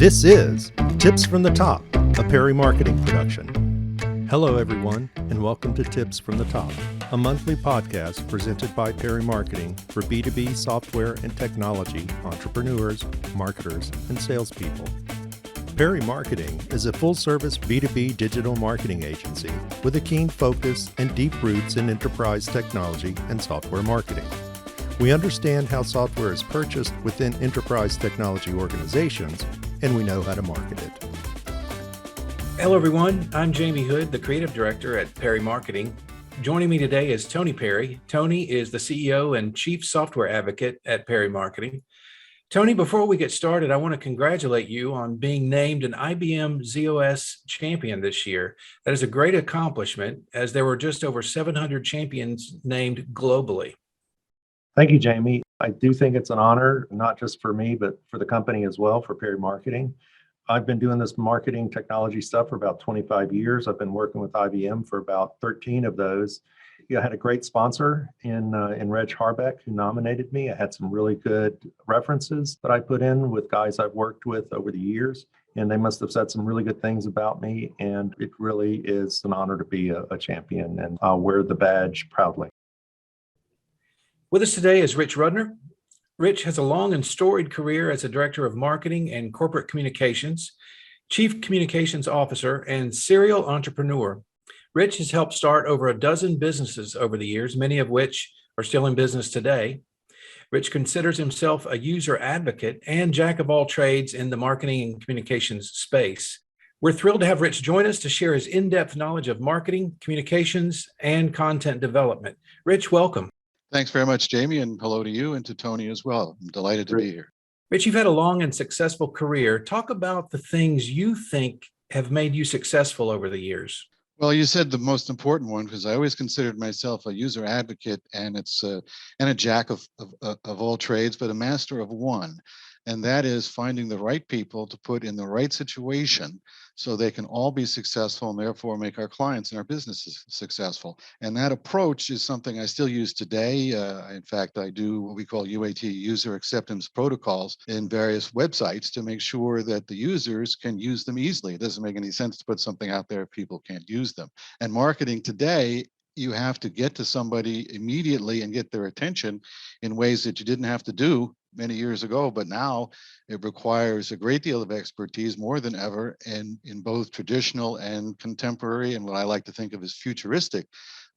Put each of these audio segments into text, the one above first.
This is Tips from the Top, a Perri Marketing production. Hello, everyone, and welcome to Tips from the Top, a monthly podcast presented by Perri Marketing for B2B software and technology entrepreneurs, marketers, and salespeople. Perri Marketing is a full-service B2B digital marketing agency with a keen focus and deep roots in enterprise technology and software marketing. We understand how software is purchased within enterprise technology organizations, and we know how to market it. Hello, everyone. I'm Jamie Hood, the Creative Director at Perri Marketing. Joining me today is Tony Perri. Tony is the CEO and Chief Software Advocate at Perri Marketing. Tony, before we get started, I want to congratulate you on being named an IBM ZOS champion this year. That is a great accomplishment, as there were just over 700 champions named globally. Thank you, Jamie. I do think it's an honor, not just for me, but for the company as well, for Perri Marketing. I've been doing this marketing technology stuff for about 25 years. I've been working with IBM for about 13 of those. I had a great sponsor in Rich Rudner who nominated me. I had some really good references that I put in with guys I've worked with over the years, and they must have said some really good things about me. And it really is an honor to be a champion, and I'll wear the badge proudly. With us today is Rich Rudner. Rich has a long and storied career as a Director of Marketing and Corporate Communications, Chief Communications Officer, and serial entrepreneur. Rich has helped start over a dozen businesses over the years, many of which are still in business today. Rich considers himself a user advocate and jack of all trades in the marketing and communications space. We're thrilled to have Rich join us to share his in-depth knowledge of marketing, communications, and content development. Rich, welcome. Thanks very much, Jamie, and hello to you and to Tony as well. I'm delighted to be here. Rich, you've had a long and successful career. Talk about the things you think have made you successful over the years. Well, you said the most important one, because I always considered myself a user advocate, and a jack of all trades, but a master of one. And that is finding the right people to put in the right situation so they can all be successful and therefore make our clients and our businesses successful. And that approach is something I still use today. In fact, I do what we call UAT, user acceptance protocols, in various websites to make sure that the users can use them easily. It doesn't make any sense to put something out there if people can't use them. And marketing today, you have to get to somebody immediately and get their attention in ways that you didn't have to do many years ago, but now it requires a great deal of expertise, more than ever, in both traditional and contemporary, and what I like to think of as futuristic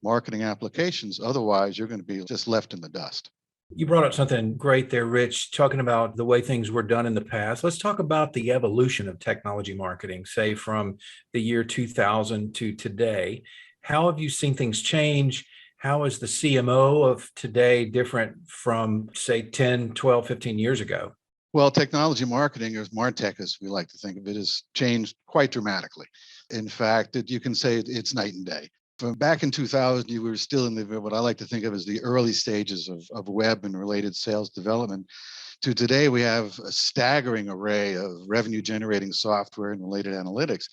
marketing applications. Otherwise, you're going to be just left in the dust. You brought up something great there, Rich, talking about the way things were done in the past. Let's talk about the evolution of technology marketing, say from the year 2000 to today. How have you seen things change? How is the CMO of today different from, say, 10, 12, 15 years ago? Well, technology marketing, or MarTech as we like to think of it, has changed quite dramatically. In fact, you can say it's night and day. From back in 2000, you were still in what I like to think of as the early stages of web and related sales development. To today, we have a staggering array of revenue generating software and related analytics.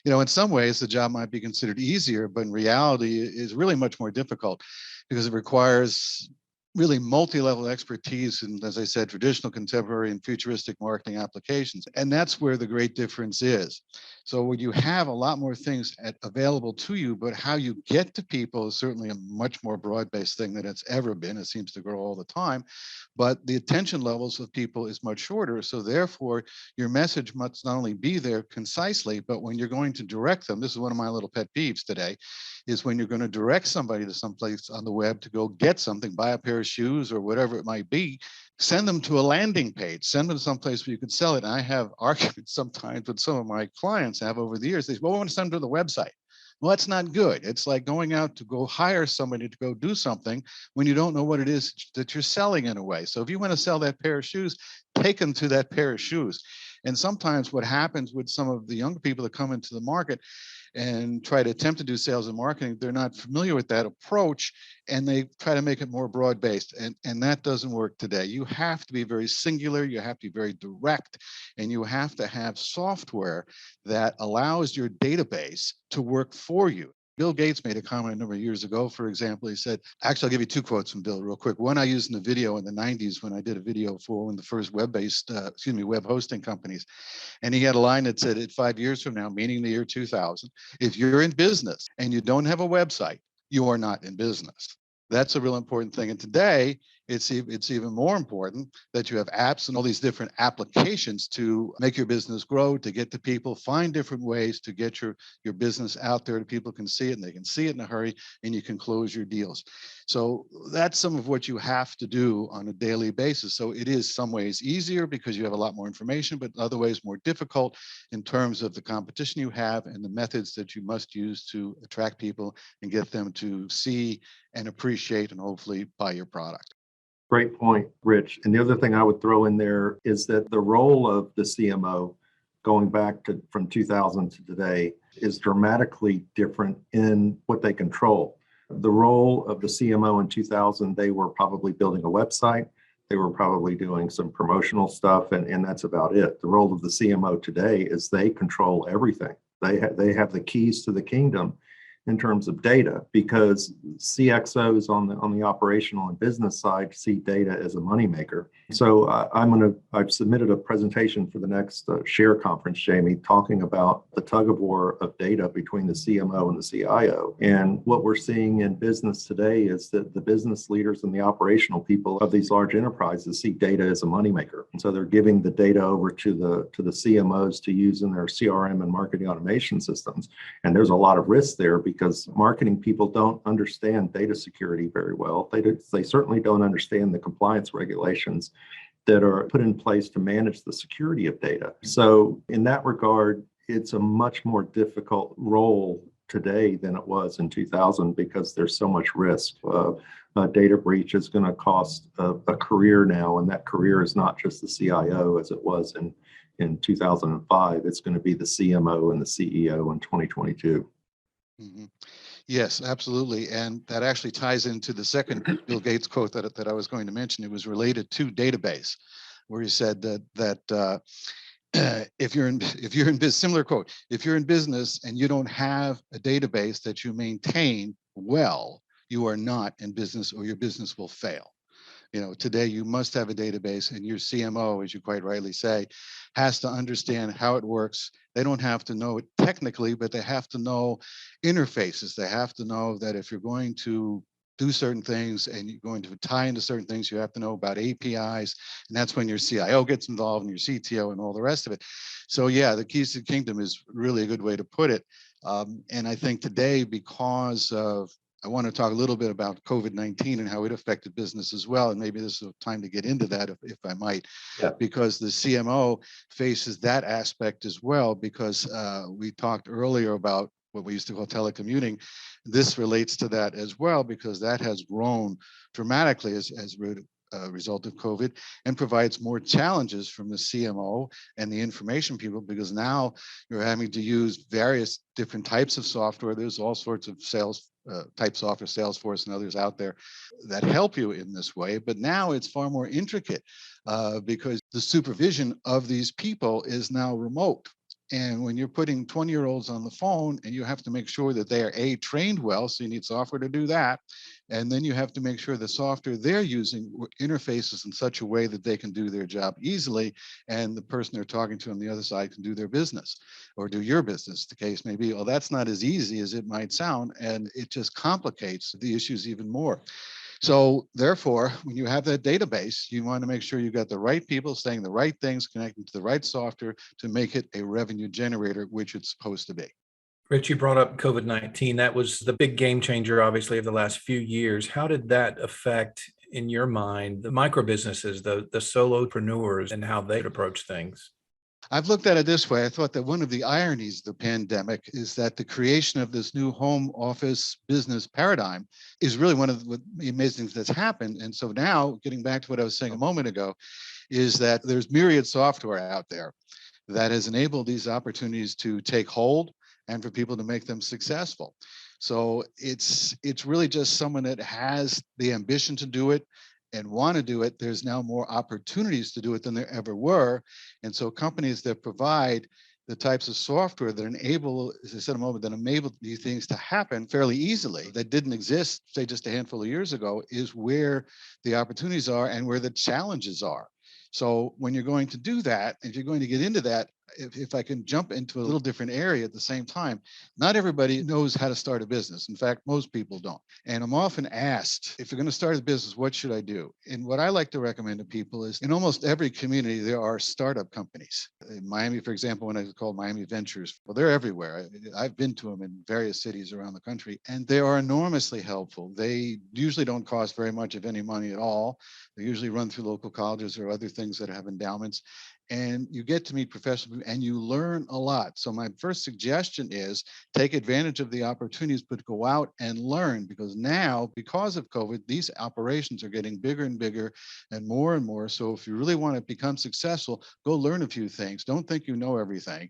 In some ways, the job might be considered easier, but in reality, it is really much more difficult because it requires really multi-level expertise in, as I said, traditional, contemporary, and futuristic marketing applications. And that's where the great difference is. So when you have a lot more things available to you, but how you get to people is certainly a much more broad-based thing than it's ever been. It seems to grow all the time, but the attention levels of people is much shorter. So therefore, your message must not only be there concisely, but when you're going to direct them, this is one of my little pet peeves today, is when you're going to direct somebody to someplace on the web to go get something, buy a pair of shoes or whatever it might be, send them to a landing page, send them someplace where you can sell it. And I have arguments sometimes with some of my clients have over the years. They say, well, we want to send them to the website. Well, that's not good. It's like going out to go hire somebody to go do something when you don't know what it is that you're selling in a way. So if you want to sell that pair of shoes, take them to that pair of shoes. And sometimes what happens with some of the younger people that come into the market and try to attempt to do sales and marketing, they're not familiar with that approach, and they try to make it more broad-based. And that doesn't work today. You have to be very singular, you have to be very direct, and you have to have software that allows your database to work for you. Bill Gates made a comment a number of years ago, for example. He said, actually, I'll give you two quotes from Bill real quick. One I used in the video in the 90s when I did a video for one of the first web hosting companies. And he had a line that said, 5 years from now, meaning the year 2000, if you're in business and you don't have a website, you are not in business. That's a real important thing. And today, it's even more important that you have apps and all these different applications to make your business grow, to get to people, find different ways to get your business out there, that people can see it and they can see it in a hurry, and you can close your deals. So that's some of what you have to do on a daily basis. So it is some ways easier because you have a lot more information, but in other ways more difficult in terms of the competition you have and the methods that you must use to attract people and get them to see and appreciate and hopefully buy your product. Great point, Rich. And the other thing I would throw in there is that the role of the CMO going back to from 2000 to today is dramatically different in what they control. The role of the CMO in 2000, they were probably building a website. They were probably doing some promotional stuff, and that's about it. The role of the CMO today is they control everything. They have the keys to the kingdom in terms of data, because CXOs on the operational and business side see data as a moneymaker. So I've submitted a presentation for the next share conference, Jamie, talking about the tug of war of data between the CMO and the CIO. And what we're seeing in business today is that the business leaders and the operational people of these large enterprises see data as a moneymaker. And so they're giving the data over to the CMOs to use in their CRM and marketing automation systems. And there's a lot of risk there because marketing people don't understand data security very well. They certainly don't understand the compliance regulations that are put in place to manage the security of data. So in that regard, it's a much more difficult role today than it was in 2000 because there's so much risk. A data breach is going to cost a career now, and that career is not just the CIO as it was in 2005. It's going to be the CMO and the CEO in 2022. Mm-hmm. Yes, absolutely. And that actually ties into the second Bill Gates quote that I was going to mention. It was related to database, where he said that if you're in similar quote, if you're in business and you don't have a database that you maintain well, you are not in business, or your business will fail. Today you must have a database, and your CMO, as you quite rightly say, has to understand how it works. They don't have to know it technically, but they have to know interfaces. They have to know that if you're going to do certain things and you're going to tie into certain things, you have to know about APIs. And that's when your CIO gets involved and your CTO and all the rest of it. So yeah, the keys to the kingdom is really a good way to put it. And I think today, because of I want to talk a little bit about COVID-19 and how it affected business as well. And maybe this is time to get into that, if I might, because the CMO faces that aspect as well, because we talked earlier about what we used to call telecommuting. This relates to that as well, because that has grown dramatically as a result of COVID, and provides more challenges from the CMO and the information people, because now you're having to use various different types of software. There's all sorts of sales type software, Salesforce and others out there that help you in this way. But now it's far more intricate because the supervision of these people is now remote. And when you're putting 20-year-olds on the phone, and you have to make sure that they are trained well, so you need software to do that. And then you have to make sure the software they're using interfaces in such a way that they can do their job easily, and the person they're talking to on the other side can do their business, or do your business, the case may be. Well, that's not as easy as it might sound, and it just complicates the issues even more. So therefore, when you have that database, you want to make sure you've got the right people saying the right things, connecting to the right software to make it a revenue generator, which it's supposed to be. Rich, you brought up COVID-19. That was the big game changer, obviously, of the last few years. How did that affect, in your mind, the micro businesses, the solopreneurs, and how they'd approach things? I've looked at it this way. I thought that one of the ironies of the pandemic is that the creation of this new home office business paradigm is really one of the amazing things that's happened. And so now, getting back to what I was saying a moment ago, is that there's myriad software out there that has enabled these opportunities to take hold and for people to make them successful. So it's really just someone that has the ambition to do it and want to do it. There's now more opportunities to do it than there ever were. And so companies that provide the types of software that enable, as I said a moment, that enable these things to happen fairly easily that didn't exist, say, just a handful of years ago, is where the opportunities are and where the challenges are. So when you're going to do that, if you're going to get into that, if I can jump into a little different area at the same time, not everybody knows how to start a business. In fact, most people don't. And I'm often asked, if you're going to start a business, what should I do? And what I like to recommend to people is, in almost every community, there are startup companies. In Miami, for example, when I called Miami Ventures, well, they're everywhere. I've been to them in various cities around the country, and they are enormously helpful. They usually don't cost very much of any money at all. They usually run through local colleges or other things that have endowments. And you get to meet professionals and you learn a lot. So my first suggestion is take advantage of the opportunities, but go out and learn, because now, because of COVID, these operations are getting bigger and bigger and more. So if you really want to become successful, go learn a few things. Don't think you know everything.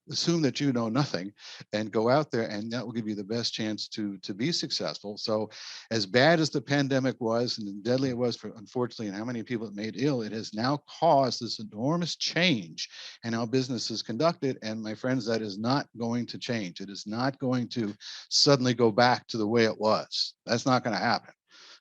Assume that you know nothing and go out there, and that will give you the best chance to be successful. So as bad as the pandemic was and deadly it was, for unfortunately, and how many people it made ill, it has now caused this enormous change in how business is conducted. And my friends, that is not going to change. It is not going to suddenly go back to the way it was. That's not going to happen.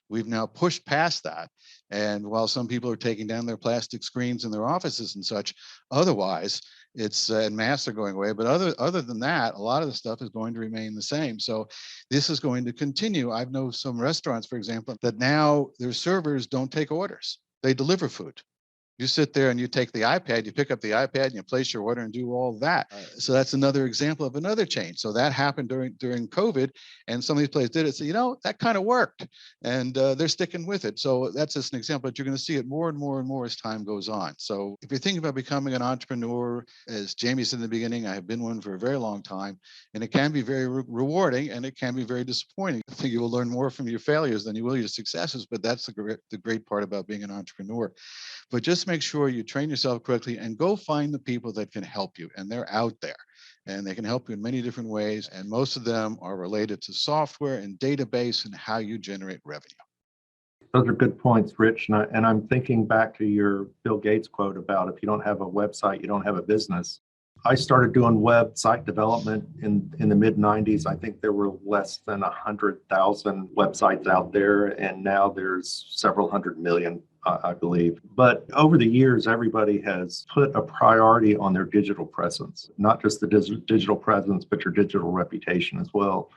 We've now pushed past that. And while some people are taking down their plastic screens in their offices and such, otherwise, it's and masks are going away. But other than that, a lot of the stuff is going to remain the same. So this is going to continue. I've known some restaurants, for example, that now their servers don't take orders. They deliver food. You sit there and you take the iPad, you pick up the iPad and you place your order and do all that. So that's another example of another change. So that happened during COVID, and some of these places did it. So, that kind of worked, and they're sticking with it. So that's just an example, but you're going to see it more and more as time goes on. So if you're thinking about becoming an entrepreneur, as Jamie said in the beginning, I have been one for a very long time, and it can be very rewarding and it can be very disappointing. I think you will learn more from your failures than you will your successes, but that's the great part about being an entrepreneur. But just make sure you train yourself correctly and go find the people that can help you. And they're out there and they can help you in many different ways. And most of them are related to software and database and how you generate revenue. Those are good points, Rich. And I'm thinking back to your Bill Gates quote about if you don't have a website, you don't have a business. I started doing website development in the mid 90s. I think there were less than 100,000 websites out there, and now there's several hundred million, I believe. But over the years, everybody has put a priority on their digital presence, not just the digital presence, but your digital reputation as well.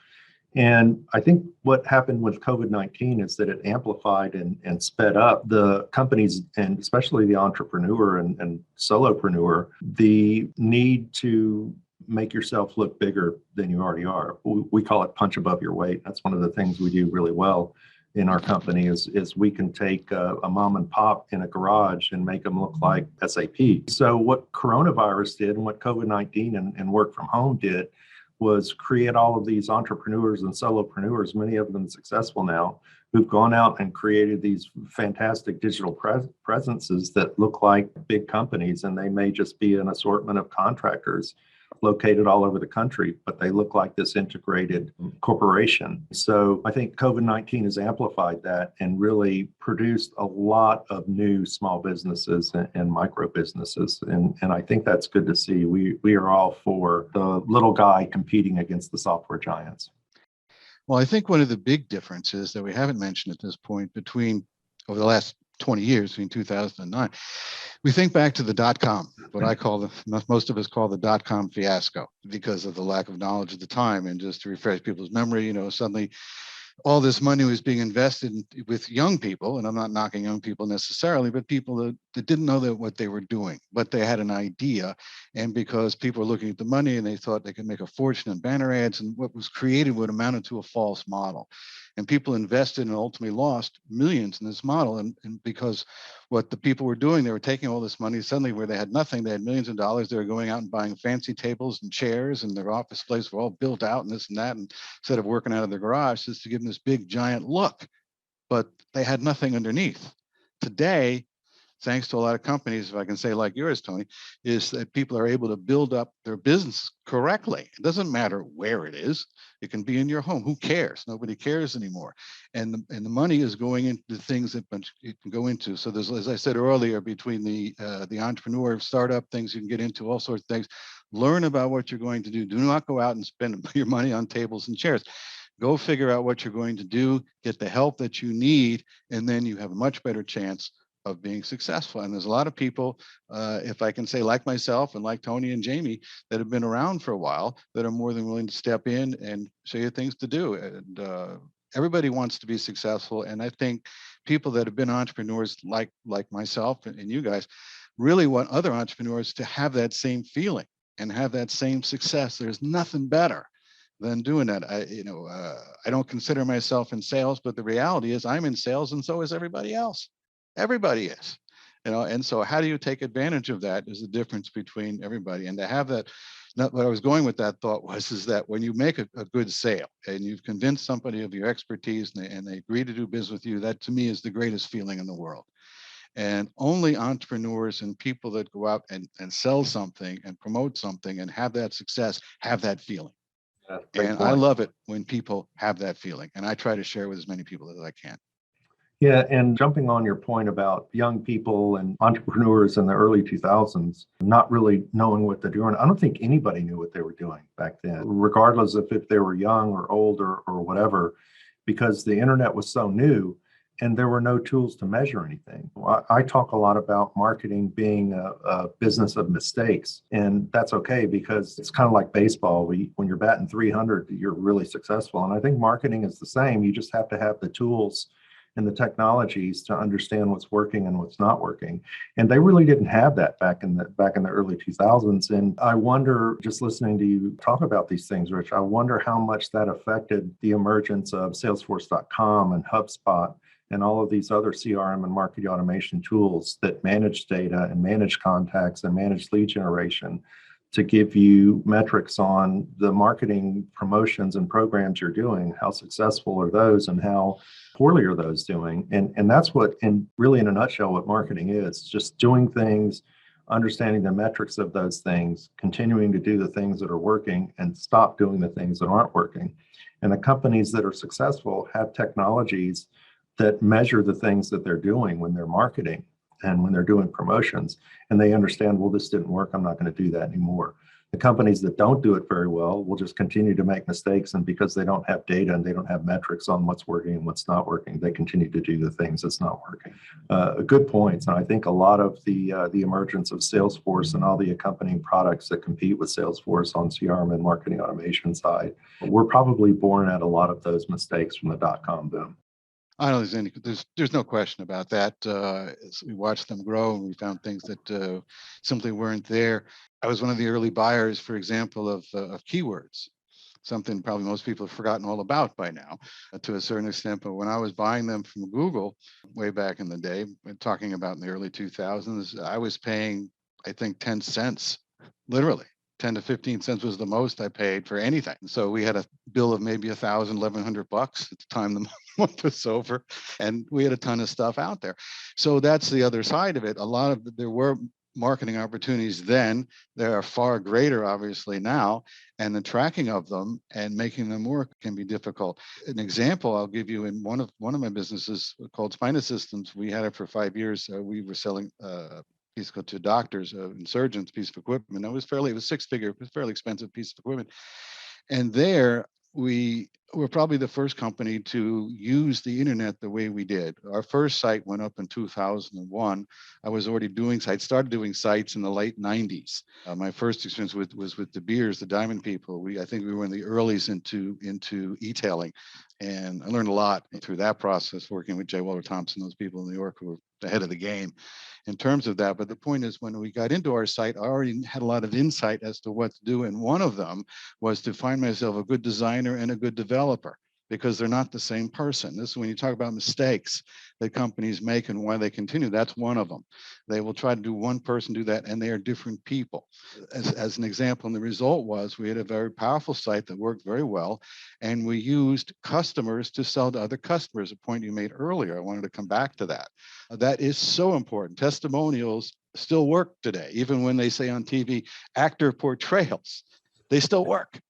And I think what happened with COVID-19 is that it amplified and sped up the companies, and especially the entrepreneur and solopreneur, the need to make yourself look bigger than you already are. We call it punch above your weight. That's one of the things we do really well in our company is we can take a mom and pop in a garage and make them look like SAP. So what coronavirus did and what COVID-19 and work from home did was create all of these entrepreneurs and solopreneurs, many of them successful now, who've gone out and created these fantastic digital presences that look like big companies, and they may just be an assortment of contractors located all over the country, but they look like this integrated corporation. So I think COVID-19 has amplified that and really produced a lot of new small businesses and micro businesses. And I think that's good to see. We are all for the little guy competing against the software giants. Well, I think one of the big differences that we haven't mentioned at this point between over the last 20 years, between 2009, we think back to the dot-com, what I call most of us call the dot-com fiasco, because of the lack of knowledge at the time. And just to refresh people's memory, suddenly all this money was being invested with young people, and I'm not knocking young people necessarily, but people that didn't know what they were doing, but they had an idea. And because people were looking at the money and they thought they could make a fortune in banner ads, and what was created would amount to a false model. And people invested and ultimately lost millions in this model. And because what the people were doing, they were taking all this money suddenly where they had nothing, they had millions of dollars, they were going out and buying fancy tables and chairs, and their office places were all built out and this and that, and instead of working out of their garage, just to give them this big giant look. But they had nothing underneath. Today, thanks to a lot of companies, if I can say like yours, Tony, is that people are able to build up their business correctly. It doesn't matter where it is. It can be in your home. Who cares? Nobody cares anymore. And the money is going into things that it can go into. So there's, as I said earlier, between the entrepreneur startup things you can get into, all sorts of things. Learn about what you're going to do. Do not go out and spend your money on tables and chairs. Go figure out what you're going to do, get the help that you need, and then you have a much better chance of being successful. And there's a lot of people, if I can say like myself and like Tony and Jamie, that have been around for a while, that are more than willing to step in and show you things to do. And everybody wants to be successful. And I think people that have been entrepreneurs like myself and you guys really want other entrepreneurs to have that same feeling and have that same success. There's nothing better than doing that. I don't consider myself in sales, but the reality is I'm in sales and so is everybody else. Everybody is, and so how do you take advantage of that is the difference between everybody. And to have that, what I was going with that thought is that when you make a good sale and you've convinced somebody of your expertise and they agree to do business with you, that to me is the greatest feeling in the world. And only entrepreneurs and people that go out and sell something and promote something and have that success have that feeling. And I love it when people have that feeling. And I try to share with as many people as I can. Yeah, and jumping on your point about young people and entrepreneurs in the early 2000s not really knowing what they're doing, I don't think anybody knew what they were doing back then, regardless of if they were young or old or whatever, because the internet was so new and there were no tools to measure anything. I talk a lot about marketing being a business of mistakes, and that's okay because it's kind of like baseball. When you're batting 300, you're really successful. And I think marketing is the same. You just have to have the tools and the technologies to understand what's working and what's not working. And they really didn't have that back in the early 2000s. And I wonder, just listening to you talk about these things, Rich, I wonder how much that affected the emergence of Salesforce.com and HubSpot and all of these other CRM and marketing automation tools that manage data and manage contacts and manage lead generation to give you metrics on the marketing promotions and programs you're doing. How successful are those and how poorly are those doing? And that's what, really in a nutshell, what marketing is. Just doing things, understanding the metrics of those things, continuing to do the things that are working and stop doing the things that aren't working. And the companies that are successful have technologies that measure the things that they're doing when they're marketing and when they're doing promotions, and they understand, well, this didn't work, I'm not going to do that anymore. The companies that don't do it very well will just continue to make mistakes, and because they don't have data and they don't have metrics on what's working and what's not working, they continue to do the things that's not working. Good points, and I think a lot of the emergence of Salesforce and all the accompanying products that compete with Salesforce on CRM and marketing automation side, we're probably born at a lot of those mistakes from the dot-com boom. I don't think there's no question about that. We watched them grow and we found things that simply weren't there. I was one of the early buyers, for example, of keywords, something probably most people have forgotten all about by now to a certain extent. But when I was buying them from Google way back in the day, talking about in the early 2000s, I was paying, I think, 10 cents, literally. 10 to 15 cents was the most I paid for anything. So we had a bill of maybe $1,000, $1,100 at the time the month was over, and we had a ton of stuff out there. So that's the other side of it. There were marketing opportunities then. There are far greater, obviously, now, and the tracking of them and making them work can be difficult. An example I'll give you in one of my businesses called Spine Systems. We had it for 5 years. We were selling piece to doctors and surgeons, piece of equipment. It was six-figure, it was fairly expensive piece of equipment. And there we were probably the first company to use the internet the way we did. Our first site went up in 2001. I was already doing sites, started doing sites in the late 90s. My first experience was with De Beers, the Diamond People. I think we were in the earlies into e-tailing. And I learned a lot through that process, working with J. Walter Thompson, those people in New York who were ahead of the game in terms of that. But the point is, when we got into our site, I already had a lot of insight as to what to do. And one of them was to find myself a good designer and a good developer. because they're not the same person. This is when you talk about mistakes that companies make and why they continue. That's one of them. They will try to do one person do that, and they are different people. As an example, and the result was we had a very powerful site that worked very well, and we used customers to sell to other customers, a point you made earlier. I wanted to come back to that. That is so important. Testimonials still work today, even when they say on TV, actor portrayals, they still work.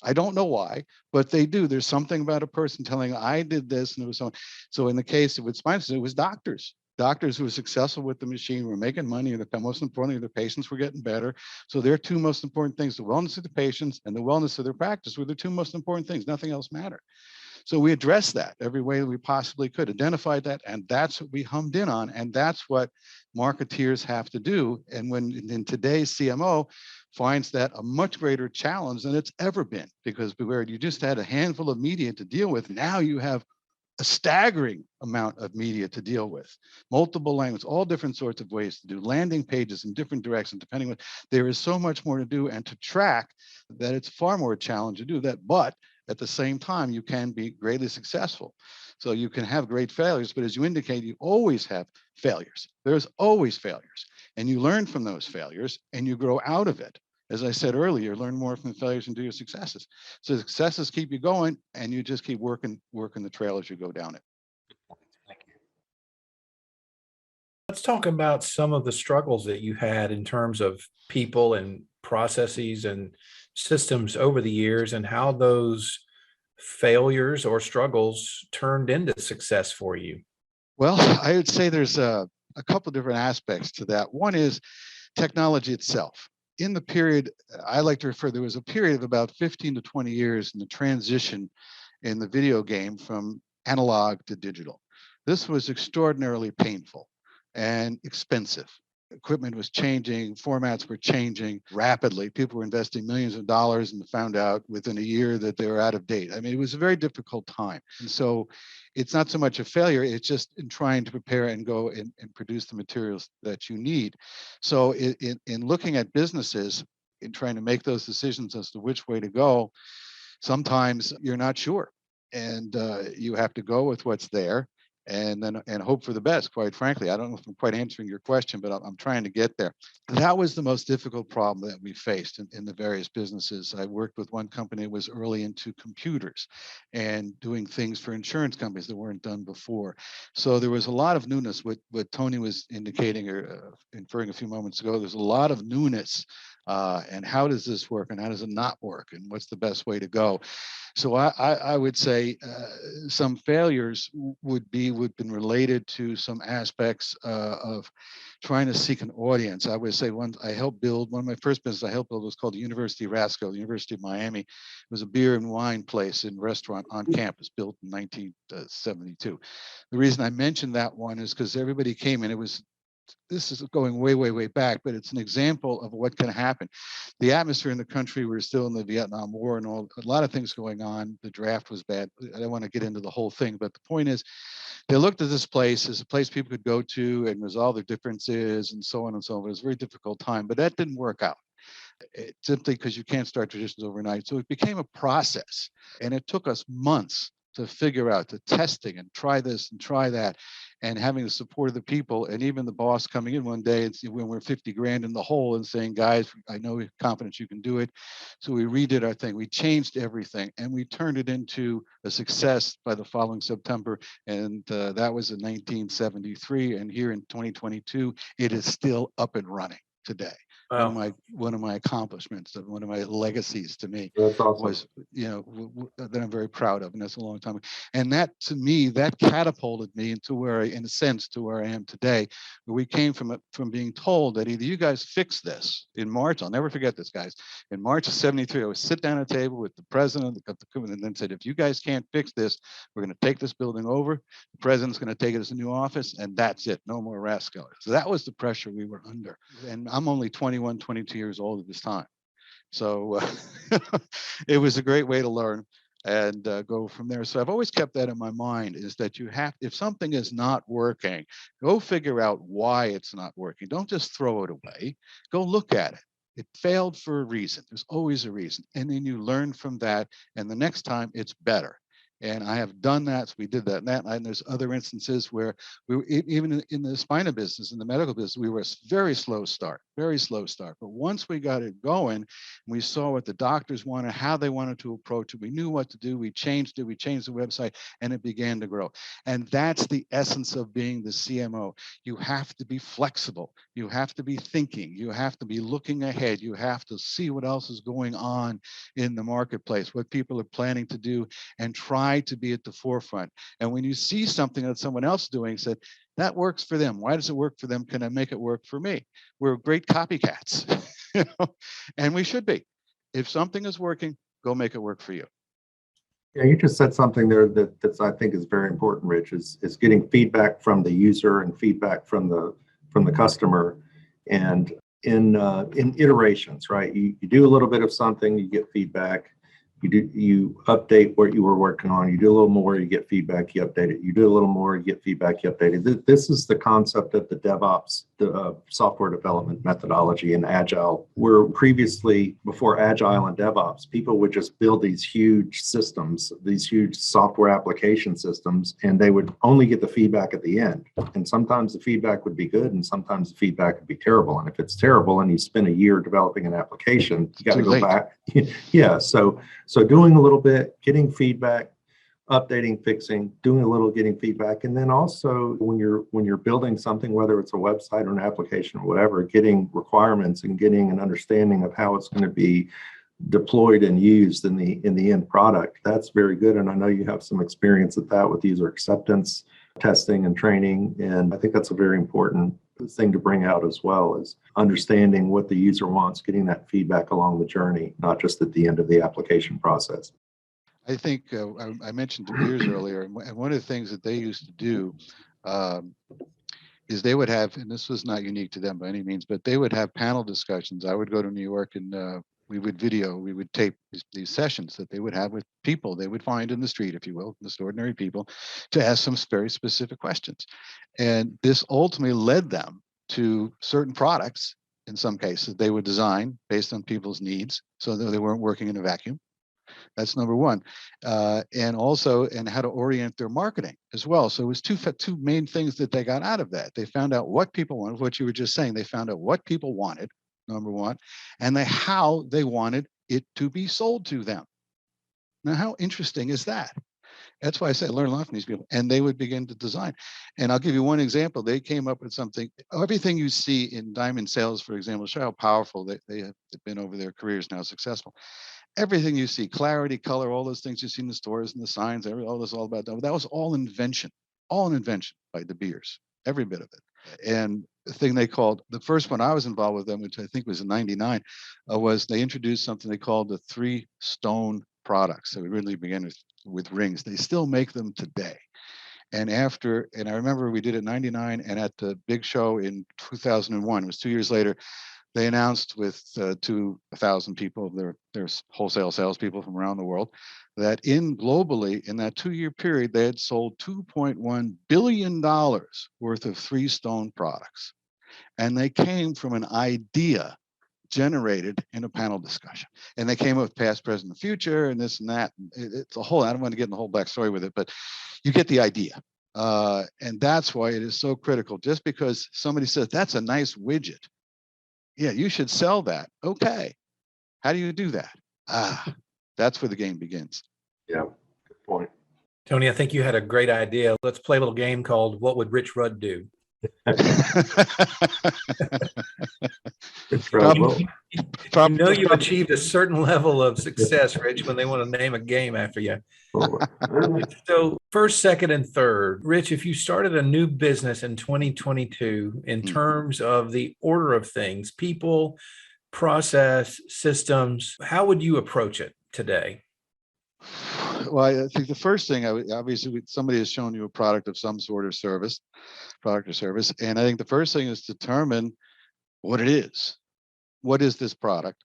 I don't know why, but they do. There's something about a person telling, I did this, and it was so. So in the case with spine, it was doctors. Doctors who were successful with the machine were making money, and most importantly, their patients were getting better. So their two most important things, the wellness of the patients and the wellness of their practice, were the two most important things. Nothing else mattered. So we addressed that every way that we possibly could, identified that, and that's what we hummed in on, and that's what marketeers have to do. And when in today's CMO finds that a much greater challenge than it's ever been, because where you just had a handful of media to deal with, now you have a staggering amount of media to deal with, multiple languages, all different sorts of ways to do landing pages in different directions, depending on, there is so much more to do and to track that it's far more a challenge to do that. But at the same time, you can be greatly successful. So you can have great failures, but as you indicate, you always have failures. There's always failures, and you learn from those failures and you grow out of it. As I said earlier, learn more from the failures and do your successes. So successes keep you going, and you just keep working the trail as you go down it. Thank you. Let's talk about some of the struggles that you had in terms of people and processes and systems over the years, and how those failures or struggles turned into success for you. Well, I would say there's a couple different aspects to that. One is technology itself. In the period, I like to refer, there was a period of about 15 to 20 years in the transition in the video game from analog to digital. This was extraordinarily painful and expensive. Equipment was changing, formats were changing rapidly. People were investing millions of dollars and found out within a year that they were out of date. I mean, it was a very difficult time. And so it's not so much a failure, it's just in trying to prepare and go and produce the materials that you need. So in looking at businesses, in trying to make those decisions as to which way to go, sometimes you're not sure. And you have to go with what's there, and then hope for the best, quite frankly. I don't know if I'm quite answering your question, but I'm trying to get there. That was the most difficult problem that we faced in the various businesses. I worked with one company that was early into computers and doing things for insurance companies that weren't done before. So there was a lot of newness. What Tony was indicating or inferring a few moments ago, there's a lot of newness. And how does this work, and how does it not work, and what's the best way to go? So I would say some failures would have been related to some aspects of trying to seek an audience. I would say one of my first businesses I helped build was called the University of Rasco, the University of Miami. It was a beer and wine place and restaurant on campus, built in 1972. The reason I mentioned that one is because everybody came in. This is going way, way, way back, but it's an example of what can happen. The atmosphere in the country, we're still in the Vietnam War and a lot of things going on. The draft was bad. I don't want to get into the whole thing, but the point is, they looked at this place as a place people could go to and resolve their differences and so on and so on. It was a very difficult time, but that didn't work out. Simply because you can't start traditions overnight. So it became a process, and it took us months to figure out, to testing and try this and try that, and having the support of the people, and even the boss coming in one day and when we're 50 grand in the hole and saying, guys, I know you're confident you can do it. So we redid our thing. We changed everything, and we turned it into a success by the following September. And that was in 1973. And here in 2022, it is still up and running today. Wow. One of my accomplishments, one of my legacies to me, That's awesome. was, that I'm very proud of, and that's a long time. And that, to me, that catapulted me into where I am today, where we came from being told that either you guys fix this. In March, I'll never forget this, guys. In March of '73, I would sit down at a table with the president of the company, and then said, if you guys can't fix this, we're going to take this building over. The president's going to take it as a new office, and that's it. No more Rasco. So that was the pressure we were under. And I'm only 21, 22 years old at this time. So it was a great way to learn and go from there. So I've always kept that in my mind, is that you have, if something is not working, go figure out why it's not working. Don't just throw it away. Go look at it. It failed for a reason. There's always a reason. And then you learn from that. And the next time it's better. And I have done that. So we did that and that. And there's other instances where we were, even in the spina business, in the medical business, we were a very slow start. But once we got it going, we saw what the doctors wanted, how they wanted to approach it. We knew what to do. We changed it. We changed the website, and it began to grow. And that's the essence of being the CMO. You have to be flexible. You have to be thinking. You have to be looking ahead. You have to see what else is going on in the marketplace, what people are planning to do, and try to be at the forefront. And when you see something that someone else is doing, said, that works for them. Why does it work for them? Can I make it work for me? We're great copycats, and we should be. If something is working, go make it work for you. Yeah, you just said something there that's I think is very important, Rich, is getting feedback from the user and feedback from the customer, and in iterations, right? You do a little bit of something, you get feedback. You update what you were working on. You do a little more, you get feedback, you update it. You do a little more, you get feedback, you update it. This is the concept of the DevOps, the software development methodology in Agile, where previously, before Agile and DevOps, people would just build these huge systems, these huge software application systems, and they would only get the feedback at the end. And sometimes the feedback would be good, and sometimes the feedback would be terrible. And if it's terrible and you spend a year developing an application, you got to go back. Yeah, so doing a little bit, getting feedback, updating, fixing, doing a little, getting feedback, and then also when you're building something, whether it's a website or an application or whatever, getting requirements and getting an understanding of how it's going to be deployed and used in the end product. That's very good, and I know you have some experience at that with user acceptance testing and training, and I think that's a very important thing to bring out as well, is understanding what the user wants, getting that feedback along the journey, not just at the end of the application process. I think I mentioned De Beers earlier, and one of the things that they used to do is they would have, and this was not unique to them by any means, but they would have panel discussions. I would go to New York and we would tape these sessions that they would have with people they would find in the street, if you will, just ordinary people, to ask some very specific questions. And this ultimately led them to certain products, in some cases, they would design based on people's needs, so that they weren't working in a vacuum. That's number one. And also, and how to orient their marketing as well. So it was two main things that they got out of that. They found out what people wanted, what you were just saying. They found out what people wanted, number one, and how they wanted it to be sold to them. Now, how interesting is that? That's why I say learn a lot from these people, and they would begin to design. And I'll give you one example. They came up with something. Everything you see in diamond sales, for example, show how powerful they have been over their careers now, successful. Everything you see, clarity, color, all those things you see in the stores and the signs, all about that. That was all an invention by De Beers, every bit of it. And the thing they called, the first one I was involved with them, which I think was in '99, was they introduced something they called the 3 stone products. So we really began with rings. They still make them today. And I remember we did it in '99, and at the big show in 2001, it was 2 years later, they announced with 2,000 people, their wholesale salespeople from around the world, that globally in that 2-year period, they had sold $2.1 billion worth of 3 stone products. And they came from an idea generated in a panel discussion. And they came up with past, present, and future, and this and that. It's a whole, I don't want to get in the whole backstory with it, but you get the idea. And that's why it is so critical. Just because somebody says, that's a nice widget, yeah, you should sell that. Okay. How do you do that? That's where the game begins. Yeah, good point. Tony, I think you had a great idea. Let's play a little game called What Would Rich Rudd Do? You know you achieved a certain level of success, Rich, when they want to name a game after you. So first, second, and third. Rich, if you started a new business in 2022 in terms of the order of things, people, process, systems, how would you approach it today? Well, I think the first thing, obviously, somebody has shown you a product of some sort of product or service. And I think the first thing is determine what it is. What is this product?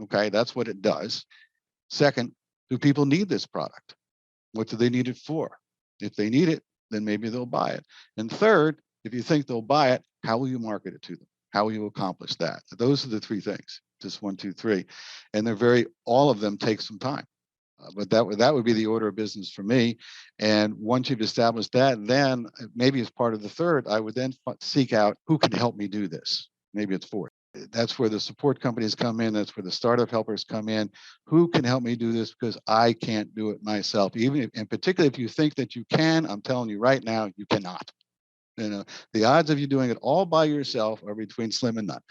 Okay, that's what it does. Second, do people need this product? What do they need it for? If they need it, then maybe they'll buy it. And third, if you think they'll buy it, how will you market it to them? How will you accomplish that? Those are the 3 things, just 1, 2, 3. And all of them take some time. But that would be the order of business for me. And once you've established that, then maybe as part of the third, I would then seek out who can help me do this. Maybe it's fourth. That's where the support companies come in. That's where the startup helpers come in. Who can help me do this because I can't do it myself? And particularly if you think that you can, I'm telling you right now, you cannot. The odds of you doing it all by yourself are between slim and none.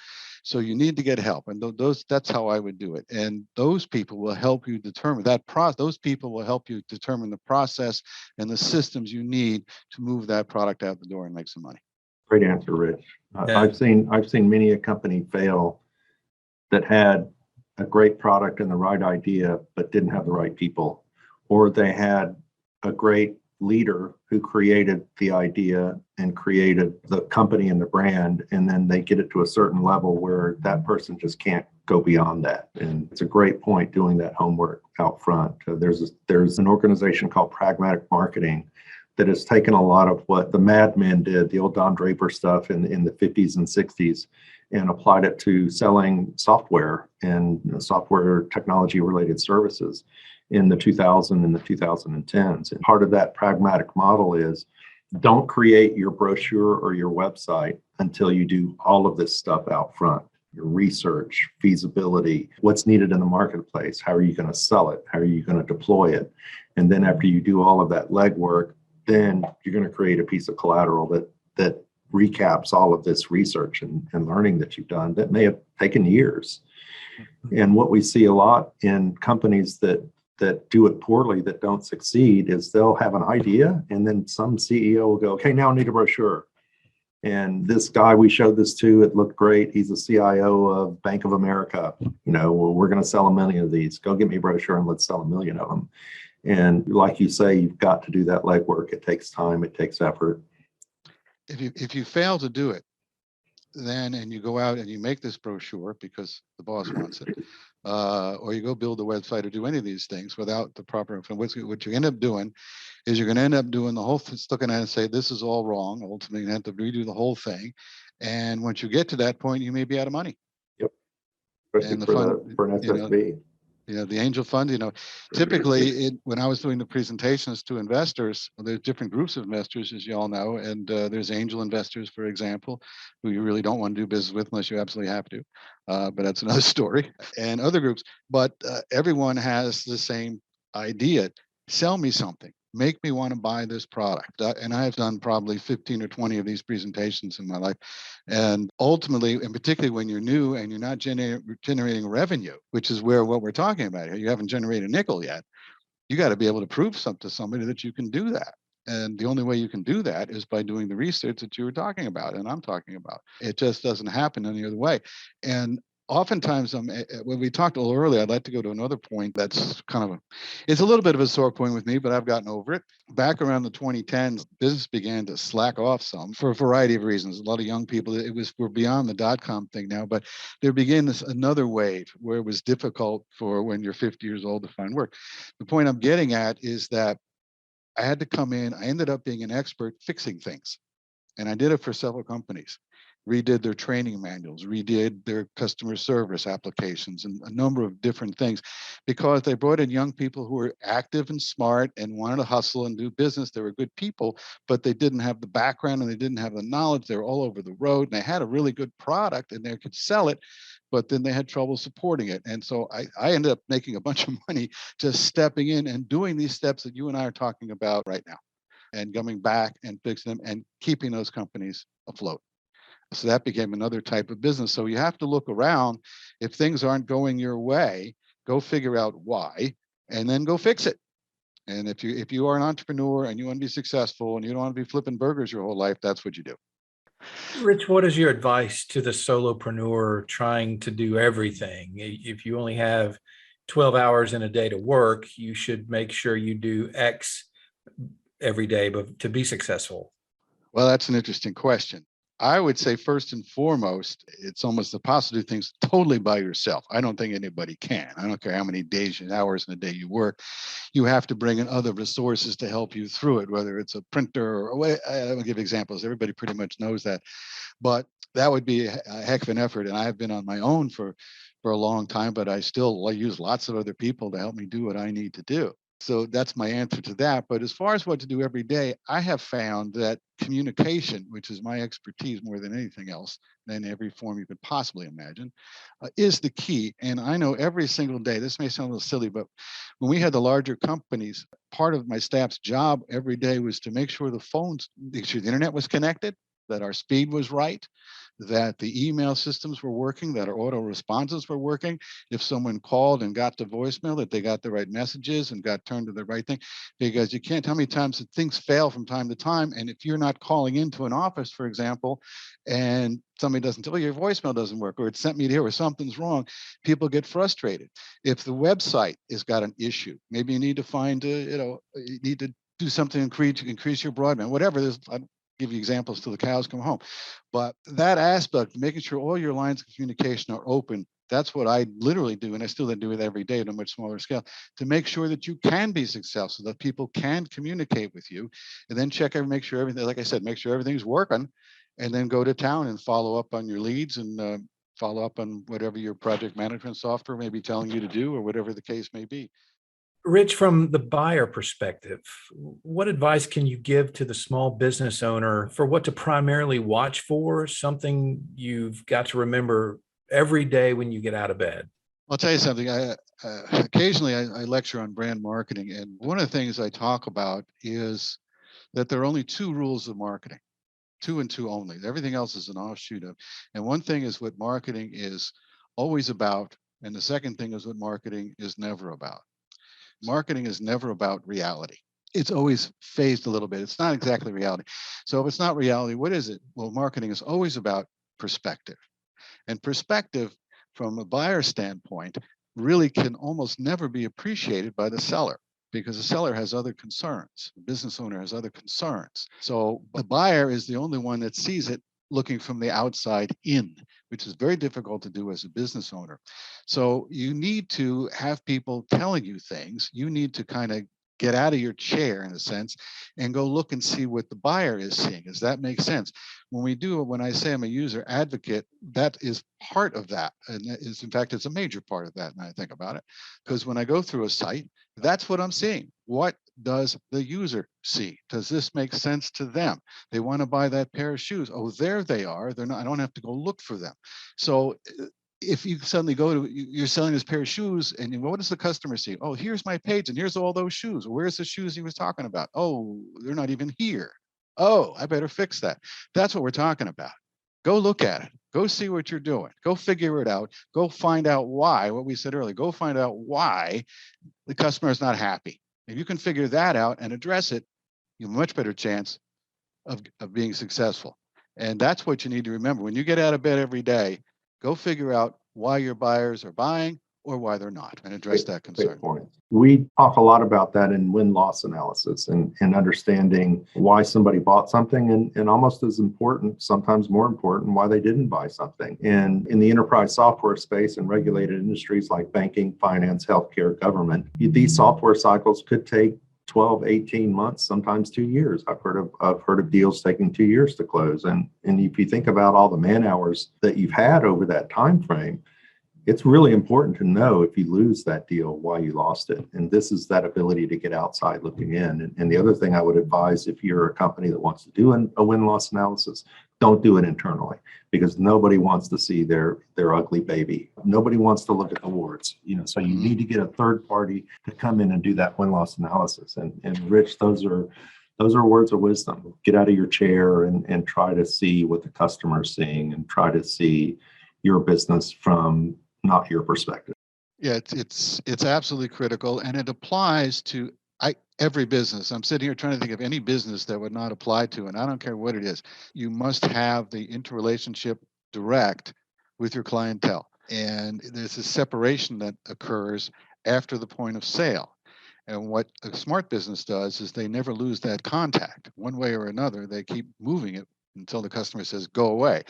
So you need to get help, and that's how I would do it. And those people will help you determine that process. Those people will help you determine the process and the systems you need to move that product out the door and make some money. Great answer, Rich. Yeah. I've seen many a company fail that had a great product and the right idea, but didn't have the right people, or they had a great leader who created the idea and created the company and the brand, and then they get it to a certain level where that person just can't go beyond that. And it's a great point doing that homework out front. There's an organization called Pragmatic Marketing that has taken a lot of what the Mad Men did, the old Don Draper stuff in the 50s and 60s, and applied it to selling software and software technology related services in the 2000s and the 2010s. And part of that pragmatic model is don't create your brochure or your website until you do all of this stuff out front. Your research, feasibility, what's needed in the marketplace, how are you going to sell it, how are you going to deploy it? And then after you do all of that legwork, then you're going to create a piece of collateral that recaps all of this research and learning that you've done that may have taken years. And what we see a lot in companies that do it poorly, that don't succeed, is they'll have an idea and then some CEO will go, okay, now I need a brochure. And this guy we showed this to, it looked great. He's the CIO of Bank of America. We're going to sell 1 million of these. Go get me a brochure and let's sell 1 million of them. And like you say, you've got to do that legwork. It takes time. It takes effort. If you fail to do it, then and you go out and you make this brochure because the boss wants it, or you go build a website or do any of these things without the proper information, what you end up doing is you're going to end up doing the whole thing, looking at it and say, this is all wrong. Ultimately, you have to redo the whole thing. And once you get to that point, you may be out of money. Yep. Especially and the for an SSB. The angel fund, typically when I was doing the presentations to investors, there's different groups of investors, as you all know, and there's angel investors, for example, who you really don't want to do business with unless you absolutely have to. But that's another story, and other groups. But everyone has the same idea. Sell me something. Make me want to buy this product. And I've done probably 15 or 20 of these presentations in my life. And ultimately, and particularly when you're new and you're not generating revenue, which is what we're talking about here, you haven't generated a nickel yet, you got to be able to prove something to somebody that you can do that. And the only way you can do that is by doing the research that you were talking about and I'm talking about. It just doesn't happen any other way. And oftentimes, when we talked a little earlier, I'd like to go to another point that's it's a little bit of a sore point with me, but I've gotten over it. Back around the 2010s, business began to slack off some for a variety of reasons. A lot of young people, we're beyond the dot-com thing now, but there began another wave where it was difficult for when you're 50 years old to find work. The point I'm getting at is that I had to come in. I ended up being an expert fixing things. And I did it for several companies. Redid their training manuals, redid their customer service applications, and a number of different things, because they brought in young people who were active and smart and wanted to hustle and do business. They were good people, but they didn't have the background and they didn't have the knowledge. They were all over the road, and they had a really good product and they could sell it, but then they had trouble supporting it. And so I ended up making a bunch of money just stepping in and doing these steps that you and I are talking about right now, and coming back and fixing them and keeping those companies afloat. So that became another type of business. So you have to look around. If things aren't going your way, go figure out why, and then go fix it. And if you are an entrepreneur and you want to be successful and you don't want to be flipping burgers your whole life, that's what you do. Rich, what is your advice to the solopreneur trying to do everything? If you only have 12 hours in a day to work, you should make sure you do X every day to be successful. Well, that's an interesting question. I would say first and foremost, it's almost impossible to do things totally by yourself. I don't think anybody can. I don't care how many days and hours in a day you work. You have to bring in other resources to help you through it, whether it's a printer or I'll give examples. Everybody pretty much knows that. But that would be a heck of an effort. And I've been on my own for for a long time, but I use lots of other people to help me do what I need to do. So that's my answer to that. But as far as what to do every day, I have found that communication, which is my expertise more than anything else, in every form you could possibly imagine, is the key. And I know every single day, this may sound a little silly, but when we had the larger companies, part of my staff's job every day was to make sure the internet was connected, that our speed was right, that the email systems were working, that our auto responses were working. If someone called and got the voicemail, that they got the right messages and got turned to the right thing. Because you can't tell me times that things fail from time to time. And if you're not calling into an office, for example, and somebody doesn't tell you your voicemail doesn't work, or it sent me to here, or something's wrong, people get frustrated. If the website has got an issue, maybe you need to find, you need to do something to increase your broadband, whatever. I'll give you examples till the cows come home. But that aspect, making sure all your lines of communication are open, that's what I literally do, and I still do it every day at a much smaller scale, to make sure that you can be successful, that people can communicate with you, and then make sure everything, like I said, make sure everything's working, and then go to town and follow up on your leads and follow up on whatever your project management software may be telling you to do, or whatever the case may be. Rich, from the buyer perspective, what advice can you give to the small business owner for what to primarily watch for, something you've got to remember every day when you get out of bed? I'll tell you something. Occasionally I lecture on brand marketing, and one of the things I talk about is that there are only two rules of marketing, two and two only. Everything else is an offshoot of. And one thing is what marketing is always about, and the second thing is what marketing is never about. Marketing is never about reality. It's always phased a little bit. It's not exactly reality. So if it's not reality, what is it? Well, marketing is always about perspective. And perspective from a buyer standpoint really can almost never be appreciated by the seller, because the seller has other concerns. The business owner has other concerns. So the buyer is the only one that sees it looking from the outside in, which is very difficult to do as a business owner. So you need to have people telling you things. You need to kind of get out of your chair, in a sense, and go look and see what the buyer is seeing. Does that make sense? When I say I'm a user advocate, that is part of that. And in fact, it's a major part of that, and I think about it. Because when I go through a site, that's what I'm seeing. What does the user see? Does this make sense to them? They want to buy that pair of shoes. Oh, there they are. They're not, I don't have to go look for them. So if you suddenly you're selling this pair of shoes, and what does the customer see? Oh, here's my page, and here's all those shoes. Where's the shoes he was talking about? Oh, they're not even here. Oh, I better fix that. That's what we're talking about. Go look at it. Go see what you're doing. Go figure it out. Go find out why, what we said earlier, go find out why the customer is not happy. If you can figure that out and address it, you have a much better chance of being successful. And that's what you need to remember. When you get out of bed every day, go figure out why your buyers are buying or why they're not, and address that concern. Great point. We talk a lot about that in win-loss analysis and understanding why somebody bought something, and almost as important, sometimes more important, why they didn't buy something. And in the enterprise software space and regulated industries like banking, finance, healthcare, government, these software cycles could take 12, 18 months, sometimes 2 years. I've heard of deals taking 2 years to close. And if you think about all the man hours that you've had over that time frame, it's really important to know if you lose that deal, why you lost it. And this is that ability to get outside looking in. And the other thing I would advise, if you're a company that wants to do a win-loss analysis, don't do it internally, because nobody wants to see their ugly baby. Nobody wants to look at the warts. So you need to get a third party to come in and do that win-loss analysis. And Rich, those are words of wisdom. Get out of your chair and try to see what the customer's seeing, and try to see your business from not your perspective. Yeah, it's absolutely critical, and it applies to every business. I'm sitting here trying to think of any business that would not apply to, and I don't care what it is. You must have the interrelationship direct with your clientele, and there's a separation that occurs after the point of sale. And what a smart business does is they never lose that contact. One way or another, they keep moving it until the customer says, go away.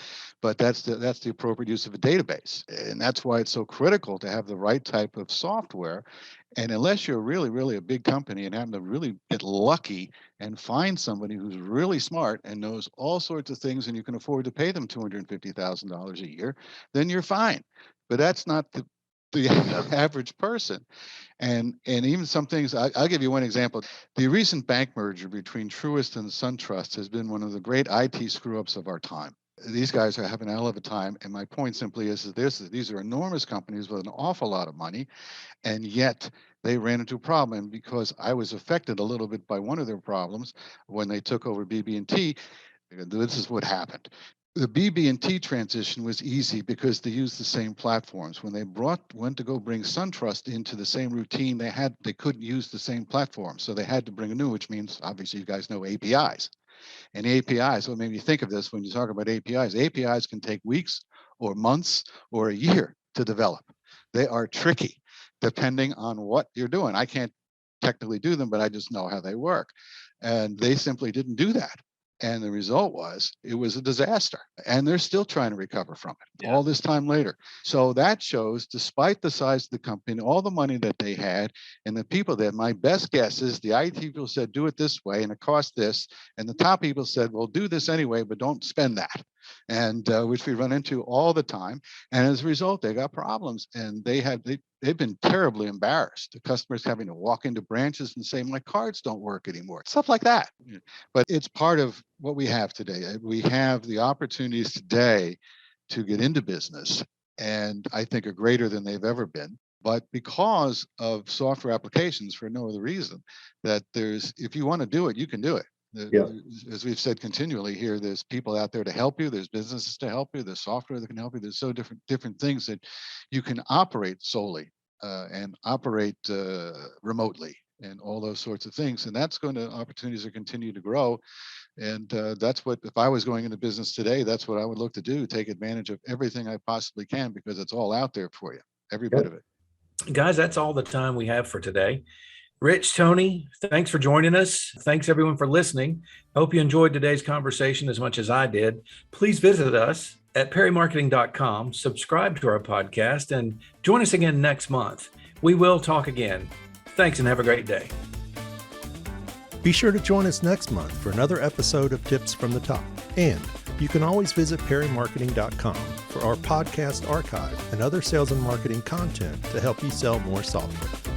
But that's the appropriate use of a database. And that's why it's so critical to have the right type of software. And unless you're really, really a big company and happen to really get lucky and find somebody who's really smart and knows all sorts of things and you can afford to pay them $250,000 a year, then you're fine. But that's not the average person. And even some things, I'll give you one example. The recent bank merger between Truist and SunTrust has been one of the great IT screw-ups of our time. These guys are having a hell of a time. And my point simply is these are enormous companies with an awful lot of money. And yet they ran into a problem. And because I was affected a little bit by one of their problems when they took over BB&T, this is what happened. The BB&T transition was easy because they used the same platforms. When they went to go bring SunTrust into the same routine, they couldn't use the same platform. So they had to bring a new, which means obviously you guys know APIs. And APIs, what made me think of this when you talk about APIs can take weeks or months or a year to develop. They are tricky depending on what you're doing. I can't technically do them, but I just know how they work. And they simply didn't do that. And the result was it was a disaster. And they're still trying to recover from it all this time later. So that shows, despite the size of the company, all the money that they had, and the people that, my best guess is the IT people said, do it this way, and it costs this. And the top people said, well, do this anyway, but don't spend that. And which we run into all the time. And as a result, they got problems. And they've been terribly embarrassed. The customers having to walk into branches and say, my cards don't work anymore. Stuff like that. But it's part of what we have today. We have the opportunities today to get into business, and I think are greater than they've ever been. But because of software applications, for no other reason, that if you want to do it, you can do it. As we've said continually here, there's people out there to help you. There's businesses to help you. There's software that can help you. There's so different things that you can operate solely and operate remotely and all those sorts of things. And that's opportunities to continue to grow. And that's what, if I was going into business today, that's what I would look to do, take advantage of everything I possibly can, because it's all out there for you, every bit of it. Guys, that's all the time we have for today. Rich, Tony, thanks for joining us. Thanks everyone for listening. I hope you enjoyed today's conversation as much as I did. Please visit us at perrimarketing.com, subscribe to our podcast, and join us again next month. We will talk again. Thanks and have a great day. Be sure to join us next month for another episode of Tips from the Top. And you can always visit perrimarketing.com for our podcast archive and other sales and marketing content to help you sell more software.